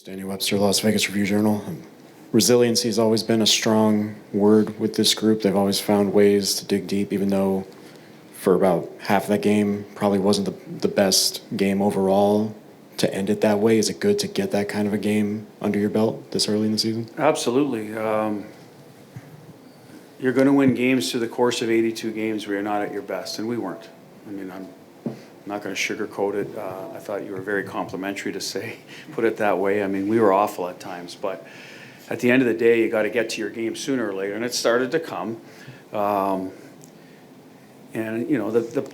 Danny Webster, Las Vegas Review-Journal. Resiliency has always been a strong word with this group. They've always found ways to dig deep, even though for about half of that game probably wasn't the best game overall. To end it that way, is it good to get that kind of a game under your belt this early in the season? Absolutely. You're going to win games through the course of 82 games where you're not at your best, and we weren't. I mean, I'm not going to sugarcoat it. I thought you were very complimentary to say, put it that way. I mean, we were awful at times, but at the end of the day, you got to get to your game sooner or later, and it started to come. And the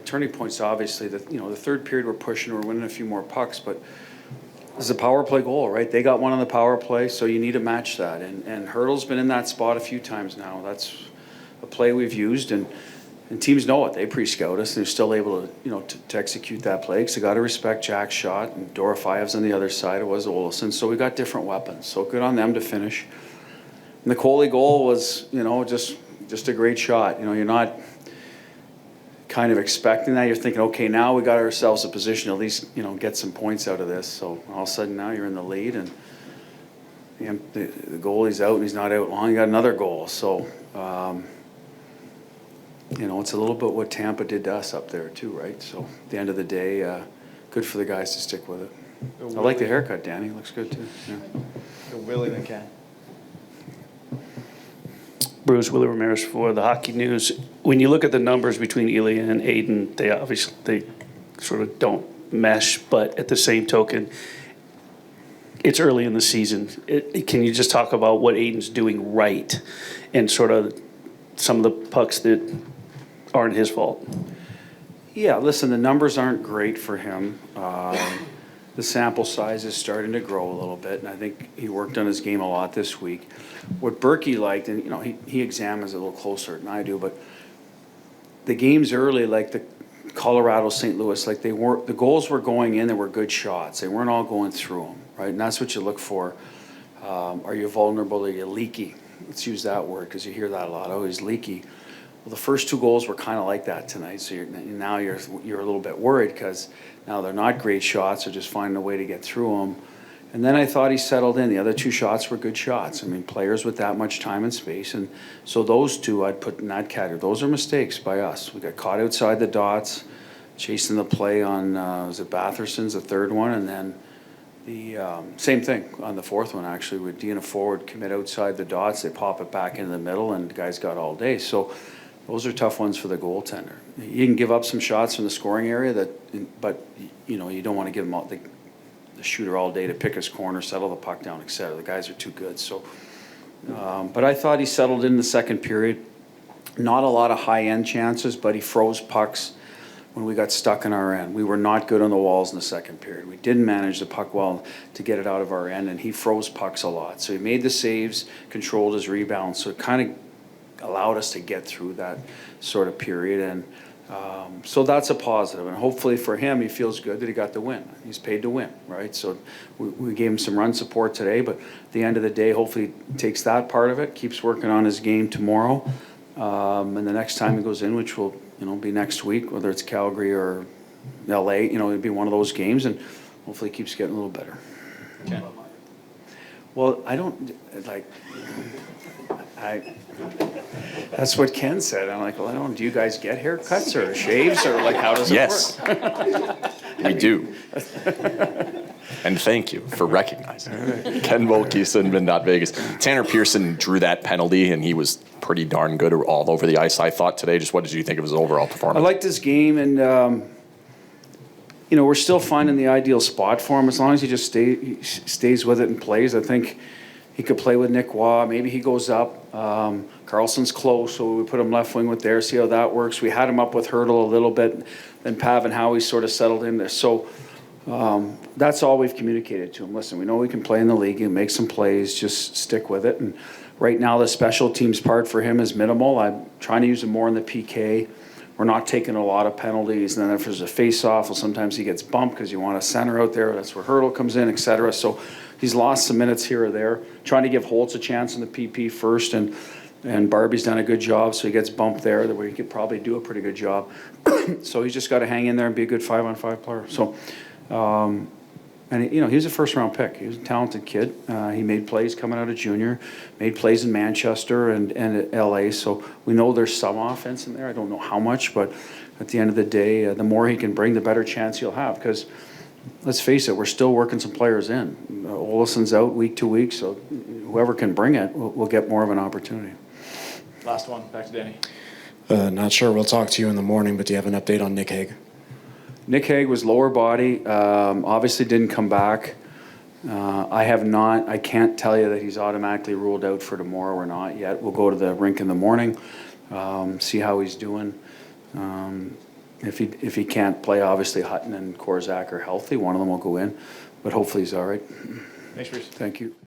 turning point's obviously the third period we're pushing, we're winning a few more pucks, but it's a power play goal, right? They got one on the power play, so you need to match that. And Hurdle's been in that spot a few times now. That's a play we've used, and teams know it. They pre-scout us, and they're still able to execute that play because they got to respect Jack's shot, and Dorofayev's on the other side. It was Olsen, so we got different weapons. So good on them to finish. And the Coley goal was, just a great shot. You're not kind of expecting that. You're thinking, okay, now we got ourselves a position to at least, get some points out of this. So all of a sudden now you're in the lead, and the goalie's out, and he's not out long. You got another goal. So, it's a little bit what Tampa did to us up there too, right? So at the end of the day, good for the guys to stick with it. I like the haircut, Danny. Looks good too. Yeah. The Willie McCann. Bruce, Willie Ramirez for the Hockey News. When you look at the numbers between Ilya and Aiden, they sort of don't mesh, but at the same token, it's early in the season. Can you just talk about what Aiden's doing right and sort of some of the pucks that aren't his fault? Yeah, listen, the numbers aren't great for him. The sample size is starting to grow a little bit, and I think he worked on his game a lot this week. What Berkey liked, and he examines it a little closer than I do, but the games early, like the Colorado, St. Louis, like the goals were going in, there were good shots. They weren't all going through them, right? And that's what you look for. Are you vulnerable? Are you leaky? Let's use that word because you hear that a lot. Oh, he's leaky. Well, the first two goals were kind of like that tonight. So now you're a little bit worried because now they're not great shots. They're just finding a way to get through them. And then I thought he settled in. The other two shots were good shots. I mean, players with that much time and space. And so those two I'd put in that category. Those are mistakes by us. We got caught outside the dots, chasing the play on, was it Batherson's, the third one? And then the same thing on the fourth one, actually, with Dina forward, commit outside the dots. They pop it back into the middle, and the guys got all day. So those are tough ones for the goaltender. You can give up some shots from the scoring area, but you don't want to give them all, the shooter all day to pick his corner, settle the puck down, etc. The guys are too good. So, but I thought he settled in the second period. Not a lot of high-end chances, but he froze pucks when we got stuck in our end. We were not good on the walls in the second period. We didn't manage the puck well to get it out of our end, and he froze pucks a lot. So he made the saves, controlled his rebounds. So it kind of allowed us to get through that sort of period. And so that's a positive. And hopefully for him, he feels good that he got the win. He's paid to win, right? So we gave him some run support today, but at the end of the day, hopefully he takes that part of it, keeps working on his game tomorrow. And the next time he goes in, which will be next week, whether it's Calgary or LA, it'll be one of those games, and hopefully he keeps getting a little better. Okay. Well, that's what Ken said. I'm like, well, do you guys get haircuts or shaves or how does it work? We do. And thank you for recognizing it. Ken Volkison, Not Vegas. Tanner Pearson drew that penalty, and he was pretty darn good all over the ice, I thought, today. Just what did you think of his overall performance? I liked his game, and, we're still finding the ideal spot for him. As long as he just stays with it and plays, I think he could play with Nick Waugh. Maybe he goes up. Carlson's close, so we put him left wing with there, see how that works. We had him up with Hurdle a little bit, then Pav and Howie sort of settled in there. So that's all we've communicated to him. Listen, we know we can play in the league and make some plays, just stick with it. And right now the special teams part for him is minimal. I'm trying to use him more in the PK. We're not taking a lot of penalties. And then if there's a face-off, well, sometimes he gets bumped because you want a center out there. That's where Hurdle comes in, etc. So he's lost some minutes here or there. Trying to give Holtz a chance in the PP first, and Barbie's done a good job, so he gets bumped there, where he could probably do a pretty good job. So he's just got to hang in there and be a good 5-on-5 player. So And, he was a first-round pick. He was a talented kid. He made plays coming out of junior, made plays in Manchester and at LA. So we know there's some offense in there. I don't know how much, but at the end of the day, the more he can bring, the better chance he'll have. Because let's face it, we're still working some players in. Olison's out week to week, so whoever can bring it will get more of an opportunity. Last one, back to Danny. Not sure. We'll talk to you in the morning, but do you have an update on Nick Hague? Nick Hague was lower body, obviously didn't come back. I can't tell you that he's automatically ruled out for tomorrow or not yet. We'll go to the rink in the morning, see how he's doing. If he can't play, obviously Hutton and Korzak are healthy. One of them will go in, but hopefully he's all right. Thanks, Bruce. Thank you.